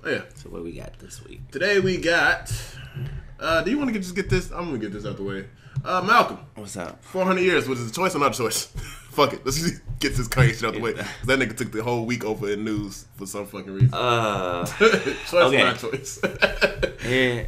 Yeah. So what we got this week? Today we got. Do you want to just get this? I'm gonna get this out the way. Malcolm. What's up? 400 years. Was it a choice or not a choice? Fuck it. Let's just get this Kanye shit out the way. That nigga took the whole week over in news for some fucking reason. Choice or not choice.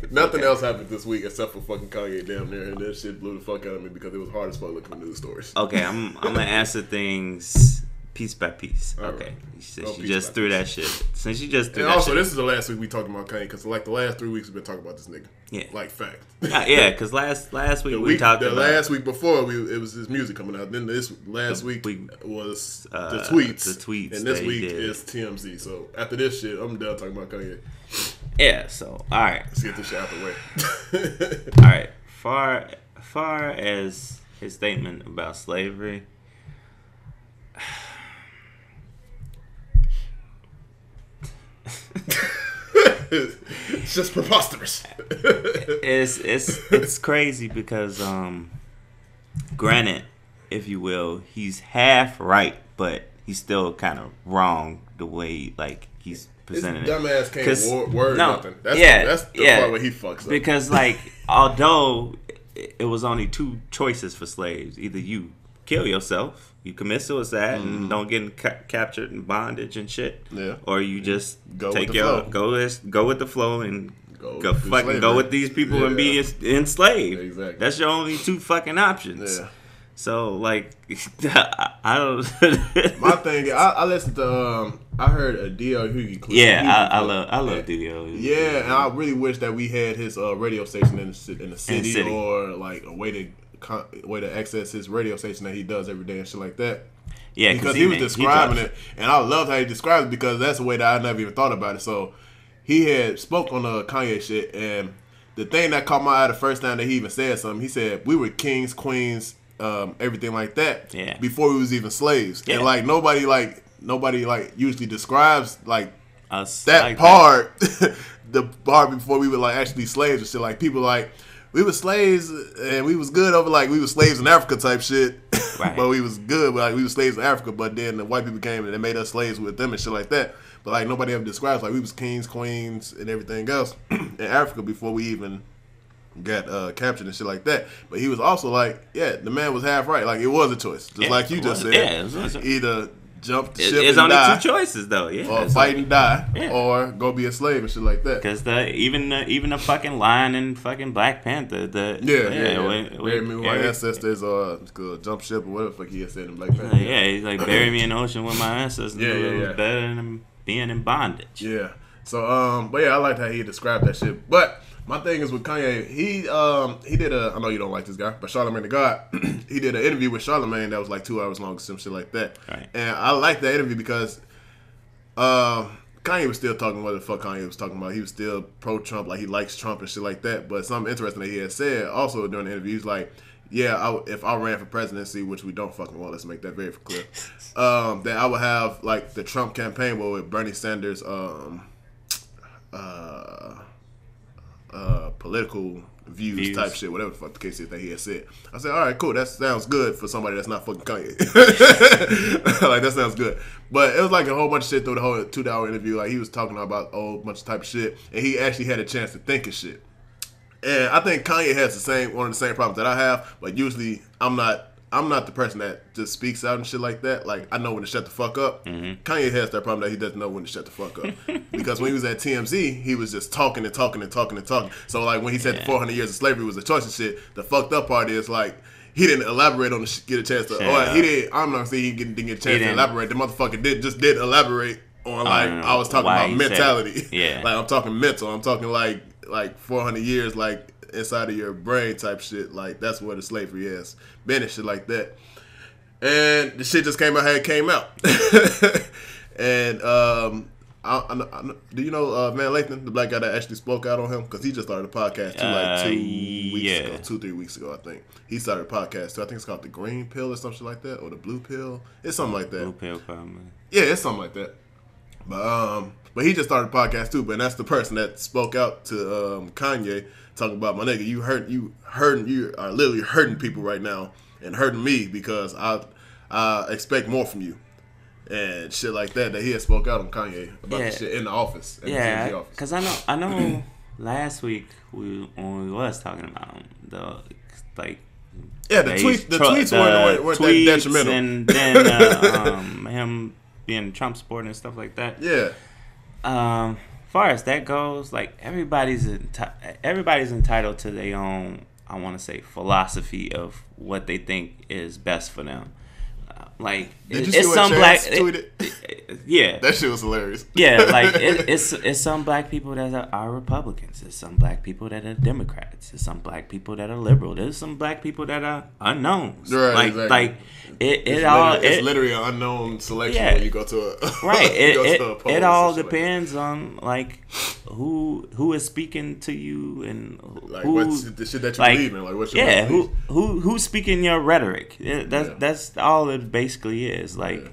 Nothing else happened this week except for fucking Kanye damn near, and that shit blew the fuck out of me because it was hard as fuck looking for news stories. Okay, I'm gonna answer things piece by piece. All okay. Right. Since you just threw that shit. Since you just threw and that also, shit. this is the last week we talking about Kanye because like the last 3 weeks we've been talking about this nigga. Yeah. Like fact. Yeah, because last week we talked about. The last week before it was his music coming out. Then this last week was the tweets. The tweets. And this week is TMZ. So after this shit, I'm done talking about Kanye. Yeah. So all right. Let's get this shit out the way. All right. Far as his statement about slavery. It's just preposterous. It's crazy because granted, if you will, he's half right, but he's still kind of wrong the way like he's presenting it. Dumbass can't word nothing. That's the part where he fucks up. Because like although it was only two choices for slaves, either you kill yourself, you commit suicide and don't get captured in bondage and shit. Yeah. Or you just go take go with the flow and go with these people and be enslaved. Exactly. That's your only two fucking options. Yeah. So like, I don't. My thing, I listened to. I heard a D.L. Hughley clip. Yeah, I love D.L. Yeah, and I really wish that we had his radio station in the city or like a way to access his radio station that he does every day and shit like that. Yeah, because he was describing it, and I loved how he described it because that's the way that I never even thought about it. So he had spoke on the Kanye shit, and the thing that caught my eye the first time that he even said something, he said we were kings, queens, everything like that. Yeah. Before we was even slaves, and like nobody usually describes like us that like part, the part before we were like actually slaves and shit. Like people like. We were slaves and we was good over like we were slaves in Africa type shit. Right. But we was good, but like we were slaves in Africa, but then the white people came and they made us slaves with them and shit like that. But like nobody ever describes like we was kings, queens, and everything else in Africa before we even got captured and shit like that. But he was also like, yeah, the man was half right. Like it was a choice. Just like you just said. Yeah, it was either jump the ship it's and die. It's only two choices though, yeah. Or fight and die, or go be a slave and shit like that. Because even the fucking line in fucking Black Panther, bury me with my ancestors or jump ship or whatever the fuck he had said in Black Panther. Yeah, he's like bury me in the ocean with my ancestors. It was better than being in bondage. Yeah. So but yeah, I liked how he described that shit. But my thing is with Kanye, he did I know you don't like this guy, but Charlamagne the God, he did an interview with Charlamagne that was like 2 hours long or some shit like that. Right. And I liked that interview because Kanye was still talking what the fuck Kanye was talking about. He was still pro-Trump, like he likes Trump and shit like that. But something interesting that he had said also during the interview, he's like, yeah, if I ran for presidency, which we don't fucking want, let's make that very clear, that I would have like the Trump campaign with Bernie Sanders political views type shit, whatever the fuck the case is that he had said. I said, all right, cool, that sounds good for somebody that's not fucking Kanye. Like, that sounds good. But it was like a whole bunch of shit through the whole 2-hour interview. Like, he was talking about a whole bunch of type of shit, and he actually had a chance to think of shit. And I think Kanye has one of the same problems that I have, but usually I'm not the person that just speaks out and shit like that. Like, I know when to shut the fuck up. Mm-hmm. Kanye has that problem that he doesn't know when to shut the fuck up. Because when he was at TMZ, he was just talking and talking and talking and talking. So, like, when he said the 400 years of slavery was a choice and shit, the fucked up part is, like, he didn't elaborate on the get a chance to. I'm not saying he didn't get a chance to elaborate. The motherfucker did elaborate on, like, I was talking about mentality. Yeah. Like, I'm talking mental. I'm talking, like 400 years, like, inside of your brain type shit. Like, that's where the slavery has been and shit like that. And the shit just came out how it came out. And do you know Van Lathan, the black guy that actually spoke out on him? Because he just started a podcast too, like 2-3 weeks ago, I think. He started a podcast too. I think it's called The Green Pill or something like that, or The Blue Pill. It's something like that. Blue Pill, probably. Yeah, it's something like that. But he just started a podcast too. But that's the person that spoke out to Kanye, talking about, my nigga, you are literally hurting people right now and hurting me because I expect more from you. Yeah. and shit like that he had spoke out on Kanye about the shit in the office. Yeah, because I know last week when we was talking about him, the tweets weren't that detrimental, and then him being Trump supporter and stuff like that. Yeah. Far as that goes, like everybody's entitled to their own, I want to say, philosophy of what they think is best for them. Like, did you see what Chance tweeted? Yeah, that shit was hilarious. Yeah, like it's some black people that are Republicans. There's some black people that are Democrats. There's some black people that are liberal. There's some black people that are unknowns. Right, like exactly. like it's literally an unknown selection when you go to a right. It all depends like on like who is speaking to you and like who, what's the shit that you believe in. Like what's your who's speaking your rhetoric. That's all it basically is. Like.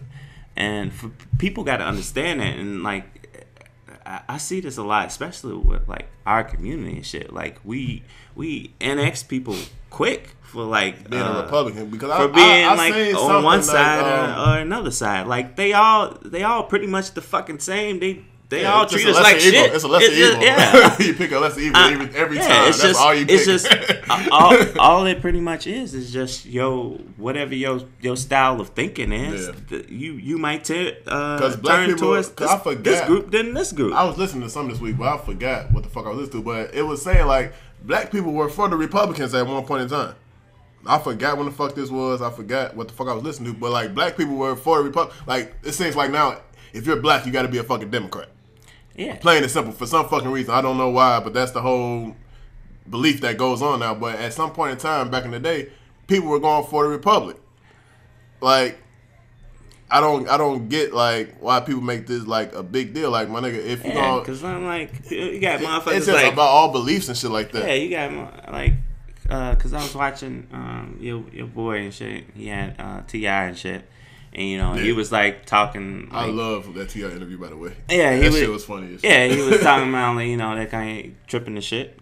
And for people got to understand that, and like I see this a lot, especially with like our community and shit. Like we annex people quick for like being a Republican because for being I like on one side or another side. Like they all pretty much the fucking same. They all treat us like shit. It's a lesser evil. Yeah. You pick a lesser evil every time. It's That's just, all you pick. It's just all it pretty much is just whatever your style of thinking is. Yeah. You might turn people, towards this group than this group. I was listening to some this week, but I forgot what the fuck I was listening to. But it was saying like black people were for the Republicans at one point in time. I forgot when the fuck this was. I forgot what the fuck I was listening to. But like black people were for the Republicans. Like it seems like now, if you're black, you got to be a fucking Democrat. Yeah. Plain and simple. For some fucking reason. I don't know why, but that's the whole belief that goes on now. But at some point in time, back in the day, people were going for the Republic. Like, I don't get, like, why people make this, like, a big deal. Like, my nigga, if you go... because I'm like, you got motherfuckers it's just like... about all beliefs and shit like that. Yeah, you got, like... Because I was watching your boy and shit. He had T.I. and shit. And, he was, like, talking... Like, I love that T.I. interview, by the way. Yeah, shit was funny as shit. Yeah, he was talking about, like, that guy tripping the shit.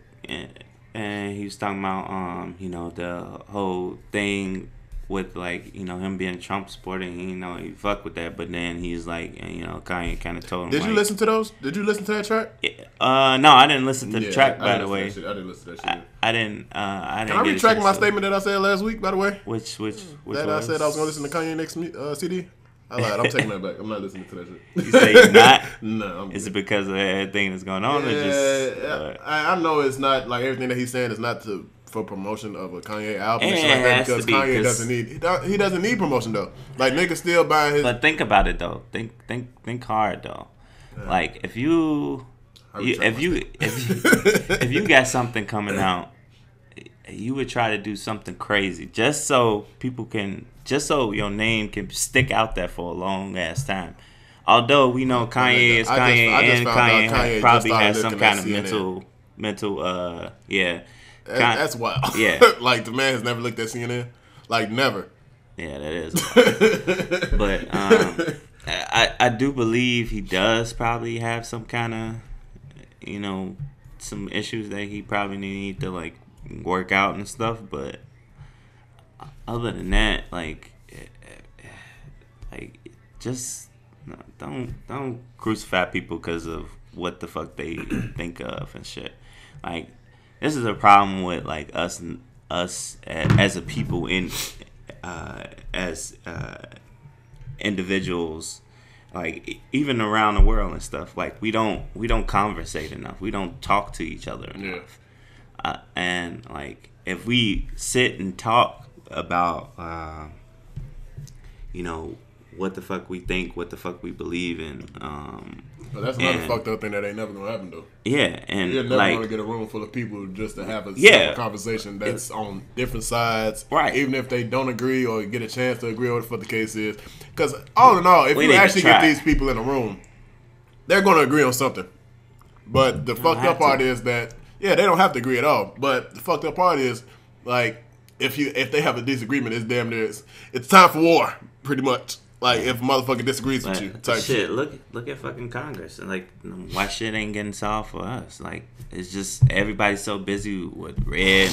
And he was talking about, the whole thing with, like, him being a Trump supporter. He fuck with that. But then he's like, Kanye kind of told him, Did you listen to those? Did you listen to that track? No, I didn't listen to the track, by the way. I didn't listen to that shit. I didn't. Can I retract my statement that I said last week, by the way? Which that I said I was going to listen to Kanye next CD? I lied. I'm taking that back. I'm not listening to that shit. You say you're not? No. Is it because of everything that's going on? I know it's not, like, everything that he's saying is not for promotion of a Kanye album and shit like that, because Kanye doesn't need promotion though. Like, niggas still buying his. But think about it though. Think hard though. Yeah. Like if you got something coming out, you would try to do something crazy just so your name can stick out there for a long ass time. Although we know Kanye is Kanye, and Kanye probably has some kind of mental That's wild. Yeah. Like, the man has never looked at CNN. Like, never. Yeah, that is wild. But I do believe he does probably have some kind of, some issues that he probably need to, like, work out and stuff. But other than that, just don't crucify people because of what the fuck they think of and shit. Like, this is a problem with, like, us as a people as individuals, like, even around the world and stuff. Like, we don't conversate enough. We don't talk to each other enough. And, like, if we sit and talk about what the fuck we think, what the fuck we believe in. But that's another fucked up thing that ain't never gonna happen though. Yeah, and you're never gonna get a room full of people just to have a conversation that's on different sides, right? Even if they don't agree or get a chance to agree on what the case is. Because all in all, if you actually get these people in a room, they're gonna agree on something. But the fucked up part is that they don't have to agree at all. But the fucked up part is, like, if they have a disagreement, it's damn near it's time for war, pretty much. Like, if a motherfucker disagrees with you, type shit. Look at fucking Congress. And, like, why shit ain't getting solved for us? Like, it's just everybody's so busy with red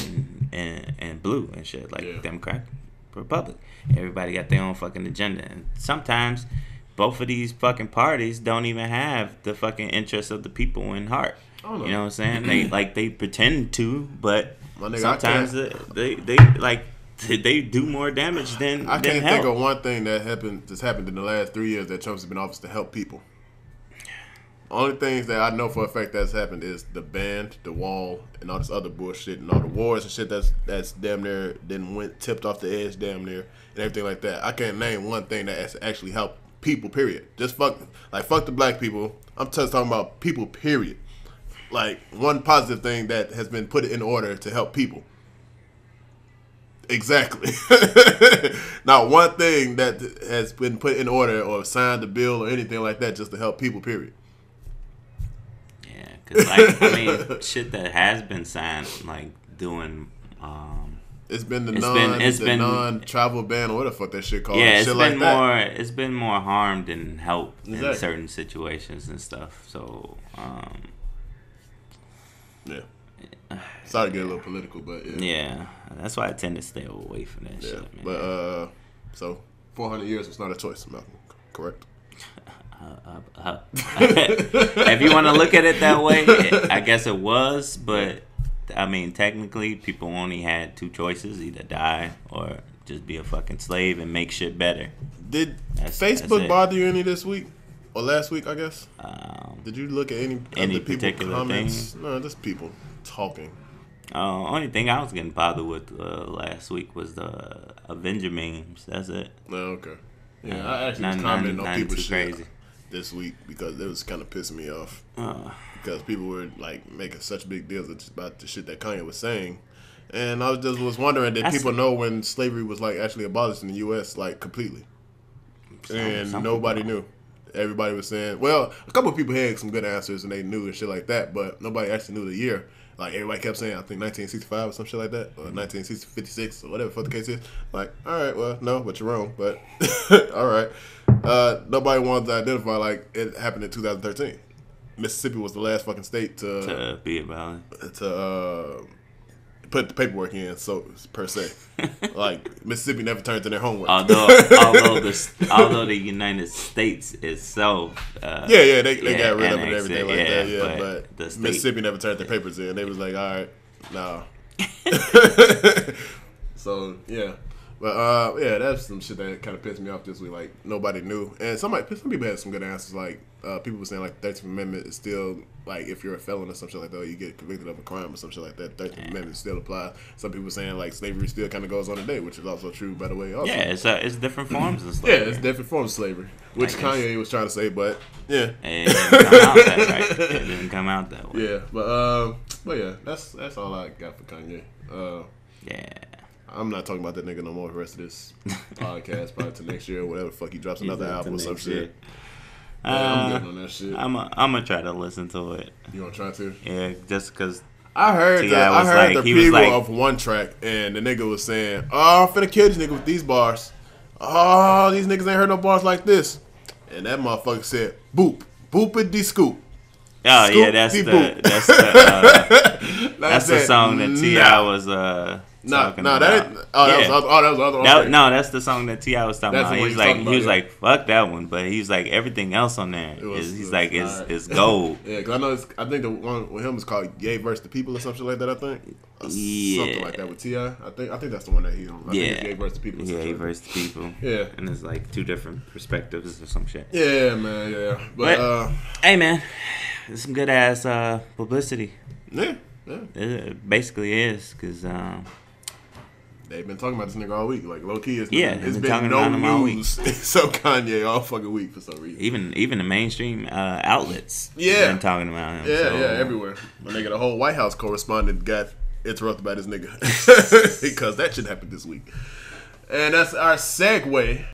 and blue and shit. Like, Democrat, Republic. Everybody got their own fucking agenda. And sometimes both of these fucking parties don't even have the fucking interests of the people in heart. You know what I'm saying? They pretend to, but sometimes they do more damage than I can't help. think of one thing that's happened in the last 3 years that Trump's been in office to help people. Only things that I know for a fact that's happened is the ban, the wall, and all this other bullshit, and all the wars and shit that's damn near tipped off the edge damn near, and everything like that. I can't name one thing that has actually helped people. Period. Just fuck the black people. I'm just talking about people. Period. Like one positive thing that has been put in order to help people. Exactly. Not one thing that has been put in order or signed a bill or anything like that just to help people. Period. Cause like I mean, shit that has been signed, like doing. It's been the non-travel ban or what the fuck that shit called. Yeah, it's been more. It's been more harm than help in certain situations and stuff. So. Yeah. Sorry to get a little political, but yeah. Yeah, that's why I tend to stay away from that shit. Man. But so 400 years was not a choice, Malcolm. Correct. If you want to look at it that way, I guess it was, but I mean, technically, people only had two choices: either die or just be a fucking slave and make shit better. Did Facebook bother you any this week or last week? I guess. Did you look at any particular comments? thing? No, just people talking. Only thing I was getting bothered with last week was the Avenger memes. That's it. Oh, okay. Yeah, I actually was commenting on people's shit this week because it was kind of pissing me off. Because people were like making such big deals about the shit that Kanye was saying, and I was wondering, did people know when slavery was like actually abolished in the U.S. like completely? And nobody knew. Everybody was saying, well, a couple of people had some good answers and they knew and shit like that, but nobody actually knew the year. Like, everybody kept saying, I think 1965 or some shit like that, or 1956 or whatever the fuck the case is. Like, all right, well, no, but you're wrong, but all right. Nobody wanted to identify, like, it happened in 2013. Mississippi was the last fucking state to be about to put the paperwork in, so per se. Like, Mississippi never turned in their homework. Although the United States itself, they got rid of it and everything like that. Yeah, but state, Mississippi never turned their papers in. They was like, all right, nah. So yeah, but that's some shit that kind of pissed me off this week. Like, nobody knew, and some people had some good answers. Like, people were saying like 13th Amendment is still, like, if you're a felon or some shit like that, or you get convicted of a crime or some shit like that, 13th Amendment still applies. Some people saying like slavery still kind of goes on today, which is also true, by the way. Also. Yeah, it's different forms of slavery. Yeah, it's different forms of slavery, which Kanye was trying to say, but yeah, it didn't come out that right. It didn't come out that way. Yeah, but yeah, that's all I got for Kanye. Yeah. I'm not talking about that nigga no more for the rest of this podcast, probably till next year or whatever. Fuck, he drops another album or some shit. Yeah, I'm good on that shit. I'm gonna try to listen to it. You gonna try to? Yeah, just because I heard the preview of one track, and the nigga was saying, "Oh, I'm finna kill this nigga with these bars. Oh, these niggas ain't heard no bars like this." And that motherfucker said, "Boop, boopity scoop." Oh scoop, yeah, that's the song that T.I. was that was the other one. No, that's the song that T.I. was talking about. He was like, fuck that one, but he's like, everything else on there is gold. Yeah, because I think the one with him was called "Gay vs. the People" or something like that. I think. Something like that with T.I. I think that's the one that he on. I think it's "Gay vs. the People." Gay vs. the People. Yeah, and it's like two different perspectives or some shit. Yeah, man. Yeah, but hey, man, it's some good ass publicity. Yeah. It basically is, because they've been talking about this nigga all week. Like, low key, it's been no news. So Kanye all fucking week for some reason. Even the mainstream outlets been talking about him. Yeah, everywhere. My nigga, the whole White House correspondent got interrupted by this nigga because that shit happened this week. And that's our segue